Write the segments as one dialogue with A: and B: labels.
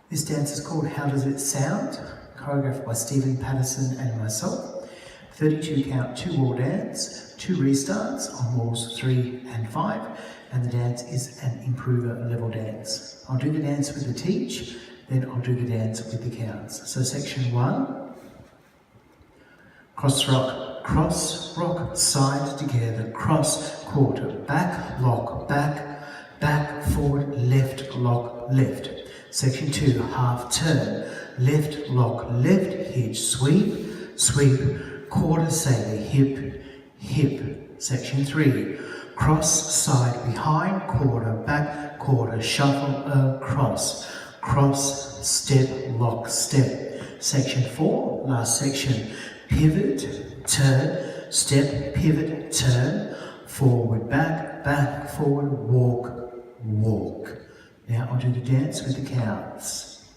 A: This dance is called How Does It Sound? Choreographed by Paterson and myself. 32 count, 2 wall dance, 2 restarts on walls 3 and 5, and the dance is an improver level dance. I'll do the dance with the teach, then I'll do the dance with the counts. So section 1, cross rock, side together, cross, quarter, back, lock, back, forward, left, lock, left. Section 2, half turn, left, lock, left, hitch, sweep, quarter, sailor, hip. Section 3, cross, side, behind, quarter, back, quarter, shuffle, cross, step, lock, step. Section 4, last section, pivot, turn, step, pivot, turn, forward, back, forward, walk. Now I'll do the dance with the counts.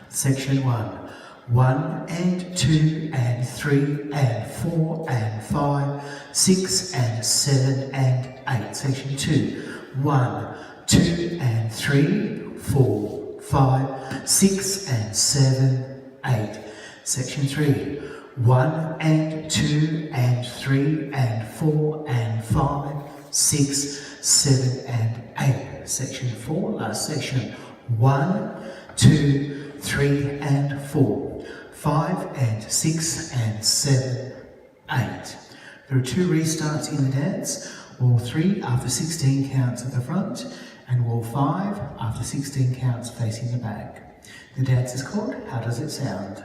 A: Section 1, 1 and 2 and 3 and 4 and 5, 6 and 7 and 8. Section 2, 1, 2 and 3, 4, 5, 6 and 7, 8. Section 3, 1 and 2 and 3 and 4 and 5, 6, 7 and 8. Section 4, last section, 1, 2, 3 and 4, 5 and 6 and 7, 8. There are 2 restarts in the dance, wall 3 after 16 counts at the front, and wall 5 after 16 counts facing the back. The dance is called How Does It Sound?